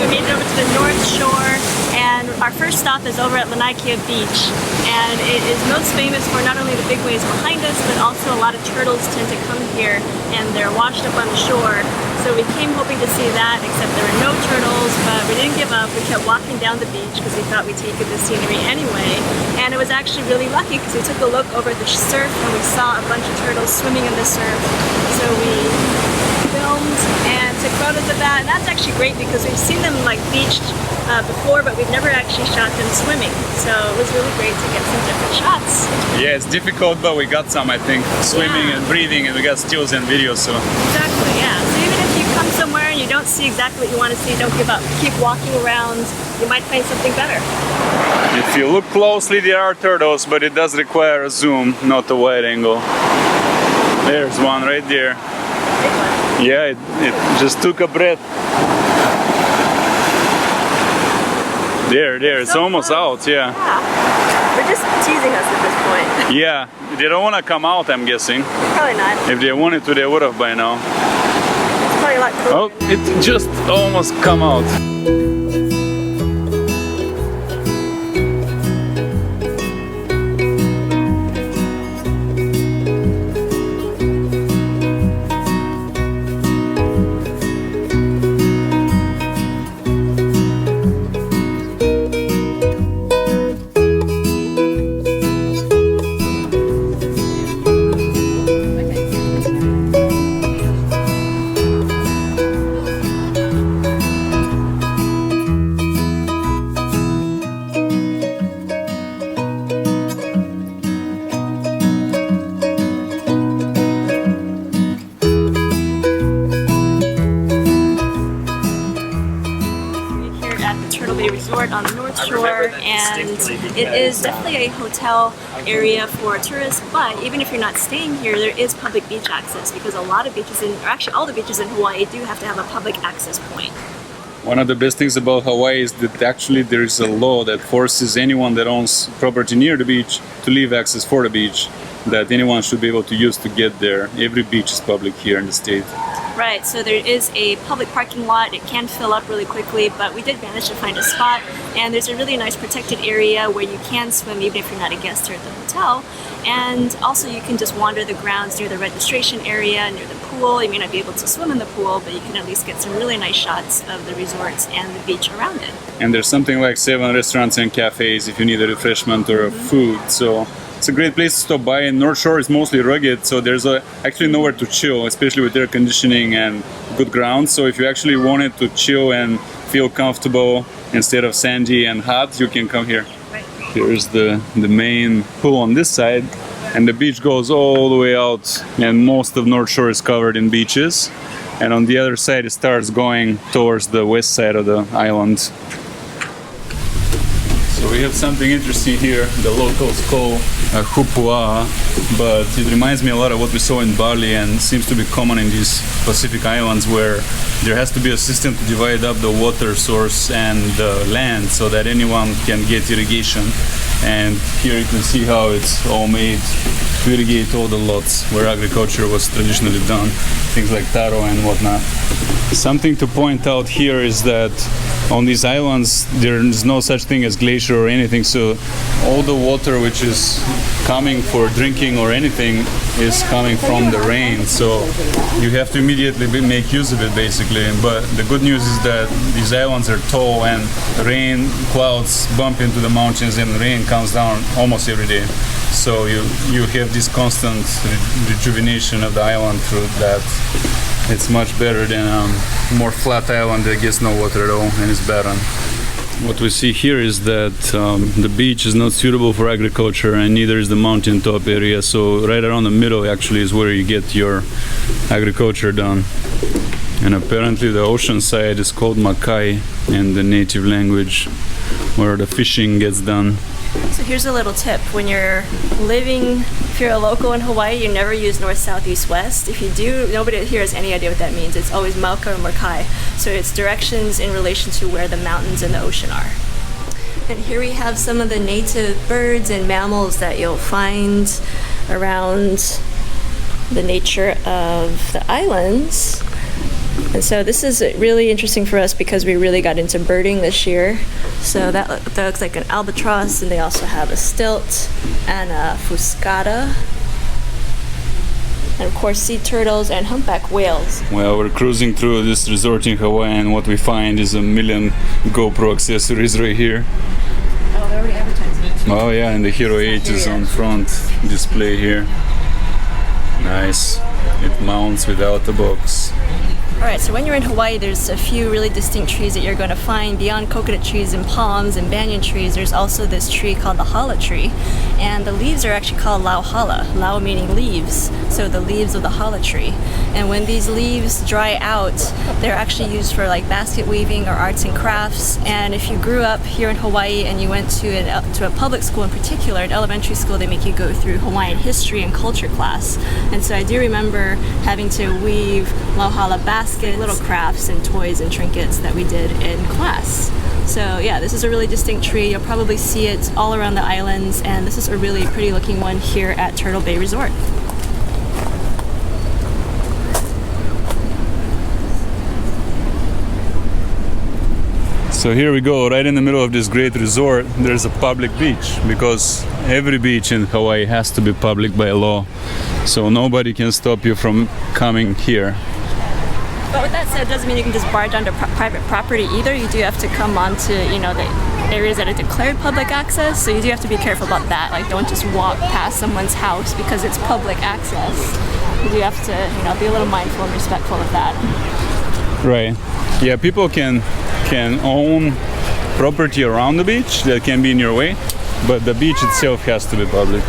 we made it over to the North Shore, and our first stop is over at Laniakea Beach. And it is most famous for not only the big waves behind us, but also a lot of turtles tend to come here and they're washed up on the shore. So we came hoping to see that, except there were no turtles, but we didn't give up. We kept walking down the beach because we thought we'd take in the scenery anyway. And it was actually really lucky because we took a look over at the surf and we saw a bunch of turtles swimming in the surf. So we filmed and took photos of that. And that's actually great because we've seen them like beached before, but we've never actually shot them swimming. So it was really great to get some different shots. Yeah, it's difficult, but we got some, I think, swimming and breathing, and we got stills and videos. So exactly, yeah. So even if you come somewhere and you don't see exactly what you want to see, don't give up. Keep walking around. You might find something better. if you look closely, there are turtles, but it does require a zoom, not a wide angle. There's one right there. Yeah, it just took a breath. There, it's almost out, yeah. They're just teasing us at this point. Yeah, they don't want to come out, I'm guessing. Probably not. If they wanted to, they would have by now. It's probably like oh, it just almost come out. Resort on the North Shore, and it is definitely a hotel area for tourists, but even if you're not staying here, there is public beach access because a lot of beaches, or actually all the beaches in Hawaii do have to have a public access point. One of the best things about Hawaii is that actually there is a law that forces anyone that owns property near the beach to leave access for the beach, that anyone should be able to use to get there. Every beach is public here in the state. Right, so there is a public parking lot. It can fill up really quickly, but we did manage to find a spot, and there's a really nice protected area where you can swim even if you're not a guest here at the hotel. And also you can just wander the grounds near the registration area, near the pool. You may not be able to swim in the pool, but you can at least get some really nice shots of the resorts and the beach around it. And there's something like 7 restaurants and cafes if you need a refreshment or a food. So it's a great place to stop by, and North Shore is mostly rugged, so there's actually nowhere to chill, especially with air conditioning and good ground. So if you actually wanted to chill and feel comfortable instead of sandy and hot, you can come here. Right. Here's the main pool on this side, and the beach goes all the way out, and most of North Shore is covered in beaches. And on the other side, it starts going towards the west side of the island. So we have something interesting here. The locals call hupua, but it reminds me a lot of what we saw in Bali and seems to be common in these Pacific islands, where there has to be a system to divide up the water source and the land so that anyone can get irrigation. And here you can see how it's all made to irrigate all the lots where agriculture was traditionally done, things like taro and whatnot. Something to point out here is that on these islands there is no such thing as glacier or anything, so all the water which is coming for drinking or anything is coming from the rain, so you have to immediately make use of it basically. But the good news is that these islands are tall and rain clouds bump into the mountains and rain comes down almost every day, so you have this constant rejuvenation of the island through that. It's much better than a more flat island that gets no water at all and is barren. What we see here is that the beach is not suitable for agriculture, and neither is the mountaintop area, so right around the middle actually is where you get your agriculture done. And apparently the ocean side is called Makai in the native language, where the fishing gets done. So here's a little tip. When you're living, if you're a local in Hawaii, you never use north, south, east, west. If you do, nobody here has any idea what that means. It's always Mauka or Makai. So it's directions in relation to where the mountains and the ocean are. And here we have some of the native birds and mammals that you'll find around the nature of the islands. And so this is really interesting for us because we really got into birding this year. So that looks like an albatross, and they also have a stilt and a fuscata. And of course sea turtles and humpback whales. Well, we're cruising through this resort in Hawaii, and what we find is a million GoPro accessories right here. Oh, they're already advertising. Oh yeah, and the Hero 8 is on front display here. Nice. It mounts without the box. Alright, so when you're in Hawaii, there's a few really distinct trees that you're going to find. Beyond coconut trees and palms and banyan trees, there's also this tree called the hala tree. And the leaves are actually called lau hala, lau meaning leaves, so the leaves of the hala tree. And when these leaves dry out, they're actually used for like basket weaving or arts and crafts. And if you grew up here in Hawaii and you went to a public school in particular, an elementary school, they make you go through Hawaiian history and culture class. And so I do remember having to weave lau hala baskets, little crafts and toys and trinkets that we did in class. So yeah, this is a really distinct tree. You'll probably see it all around the islands, and this is a really pretty looking one here at Turtle Bay Resort. So here we go, right in the middle of this great resort, there's a public beach, because every beach in Hawaii has to be public by law. So nobody can stop you from coming here. But with that said, it doesn't mean you can just barge onto private property either. You do have to come onto, you know, the areas that are declared public access. So you do have to be careful about that. Like, don't just walk past someone's house because it's public access. You do have to, you know, be a little mindful and respectful of that. Right. Yeah, people can own property around the beach that can be in your way, but the beach itself has to be public.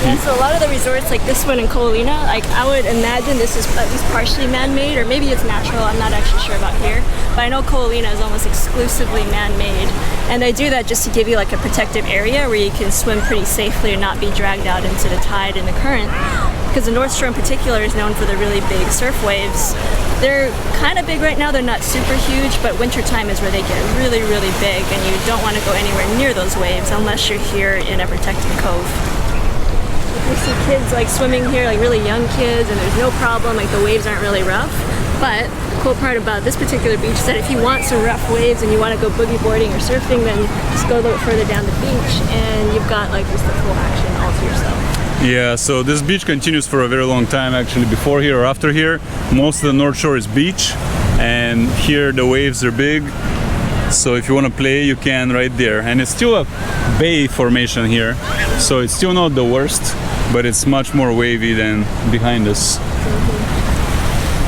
Yeah, so a lot of the resorts like this one in Ko'olina, like I would imagine this is at least partially man-made, or maybe it's natural, I'm not actually sure about here. But I know Ko'olina is almost exclusively man-made. And they do that just to give you like a protective area where you can swim pretty safely and not be dragged out into the tide and the current. Because the North Shore in particular is known for the really big surf waves. They're kind of big right now, they're not super huge, but wintertime is where they get really, really big, and you don't want to go anywhere near those waves unless you're here in a protected cove. We see kids like swimming here, like really young kids, and there's no problem, like the waves aren't really rough. But the cool part about this particular beach is that if you want some rough waves and you want to go boogie boarding or surfing, then just go a little further down the beach and you've got like just the full action all to yourself. Yeah, so this beach continues for a very long time actually. Before here or after here, most of the North Shore is beach, and here the waves are big. So if you want to play, you can right there. And it's still a bay formation here, so it's still not the worst, but it's much more wavy than behind us.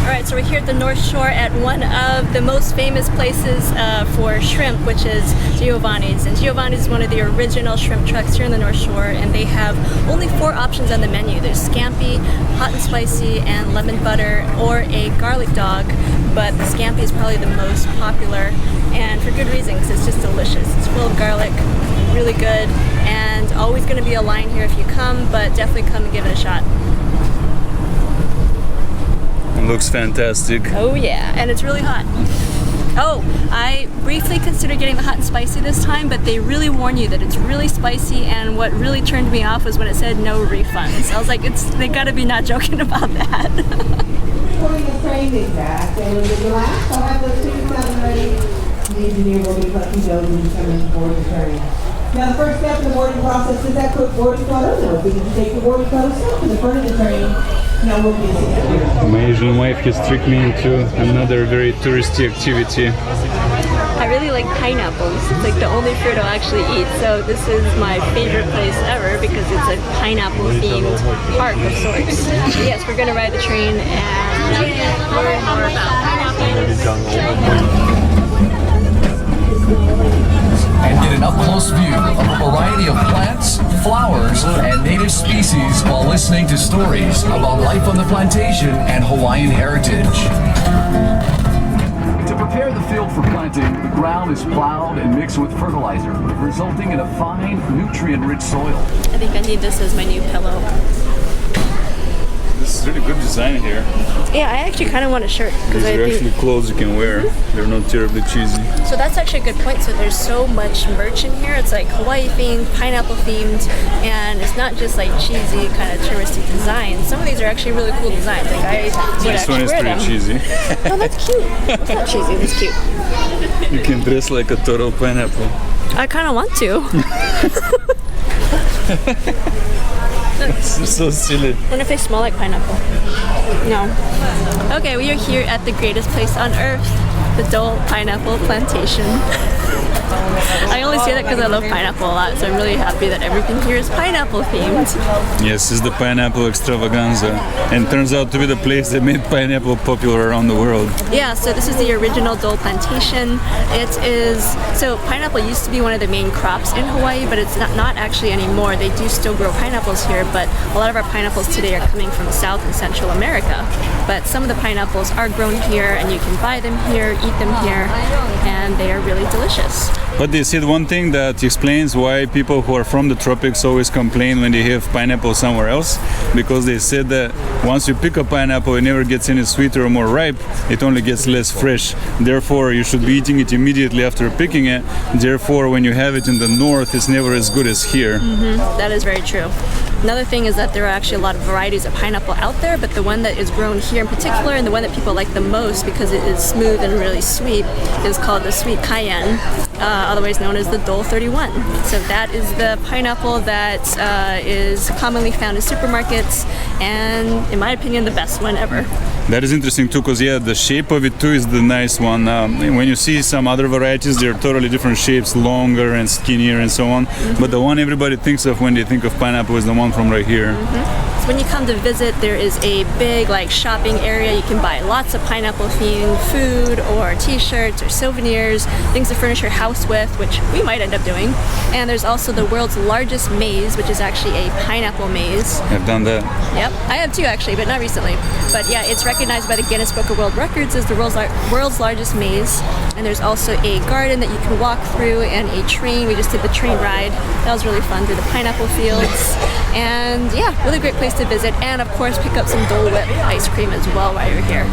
Alright, so we're here at the North Shore at one of the most famous places for shrimp, which is Giovanni's. And Giovanni's is one of the original shrimp trucks here on the North Shore, and they have only 4 options on the menu. There's scampi, hot and spicy, and lemon butter, or a garlic dog. But the scampi is probably the most popular, and for good reason, because it's just delicious. It's full of garlic, really good, and always going to be a line here if you come, but definitely come and give it a shot. It looks fantastic. Oh yeah, and it's really hot. Oh, I briefly considered getting the hot and spicy this time, but they really warn you that it's really spicy, and what really turned me off was when it said no refunds. I was like, they gotta be not joking about that. Pulling the train back, and when you relax, I'll have those tickets out and ready. The engineer will be collecting those and determine to board the train. Now, the first step in the boarding process is that quick boarding photo. So if we can take the boarding photo step to the front of the train, now we'll be a My Asian wife has tricked me into another very touristy activity. I really like pineapples. It's like the only fruit I'll actually eat. So this is my favorite place ever because it's a pineapple-themed park of sorts. So yes, we're gonna ride the train and learn more about pineapples. And get an up-close view of a variety of plants, flowers, and native species while listening to stories about life on the plantation and Hawaiian heritage. To prepare the field for planting, the ground is plowed and mixed with fertilizer, resulting in a fine, nutrient-rich soil. I think I need this as my new pillow. this is really good design here. Yeah, I actually kind of want a shirt. 'Cause These I are think- actually clothes you can wear. They're not terribly cheesy. So that's actually a good point. So there's so much merch in here. It's like Hawaii themed, pineapple themed, and it's not just like cheesy kind of touristy designs. Some of these are actually really cool designs. Like I would This one actually is wear pretty them. cheesy. No, that's cute. That's not cheesy. That's cute. You can dress like a total pineapple. I kind of want to. This is so silly. What if they smell like pineapple? No. Okay, we are here at the greatest place on earth, the Dole Pineapple Plantation. I only say that because I love pineapple a lot, so I'm really happy that everything here is pineapple themed. Yes, it's the pineapple extravaganza, and turns out to be the place that made pineapple popular around the world. Yeah, so this is the original Dole Plantation. It is, so pineapple used to be one of the main crops in Hawaii, but it's not actually anymore. They do still grow pineapples here, but a lot of our pineapples today are coming from South and Central America. But some of the pineapples are grown here, and you can buy them here, eat them here, and they are really delicious. But they said one thing that explains why people who are from the tropics always complain when they have pineapple somewhere else, because they said that once you pick a pineapple, it never gets any sweeter or more ripe, it only gets less fresh. Therefore, you should be eating it immediately after picking it. Therefore, when you have it in the north, it's never as good as here. That is very true. Another thing is that there are actually a lot of varieties of pineapple out there, but the one that is grown here in particular, and the one that people like the most because it is smooth and really sweet, is called the sweet cayenne, otherwise known as the Dole 31. So that is the pineapple that is commonly found in supermarkets, and in my opinion, the best one ever. That is interesting too, because yeah, the shape of it too is the nice one. When you see some other varieties, they're totally different shapes, longer and skinnier and so on. But the one everybody thinks of when they think of pineapple is the one from right here. So when you come to visit, there is a big like shopping area. You can buy lots of pineapple themed food or t-shirts or souvenirs, things to furnish your house with, which we might end up doing. And there's also the world's largest maze, which is actually a pineapple maze. I've done that. Yep, I have too actually, but not recently. But yeah, it's recognized by the Guinness Book of World Records as the world's largest maze. And there's also a garden that you can walk through and a train. We just did the train ride. That was really fun through the pineapple fields. And yeah, really great place to visit. And of course, pick up some Dole Whip ice cream as well while you're here.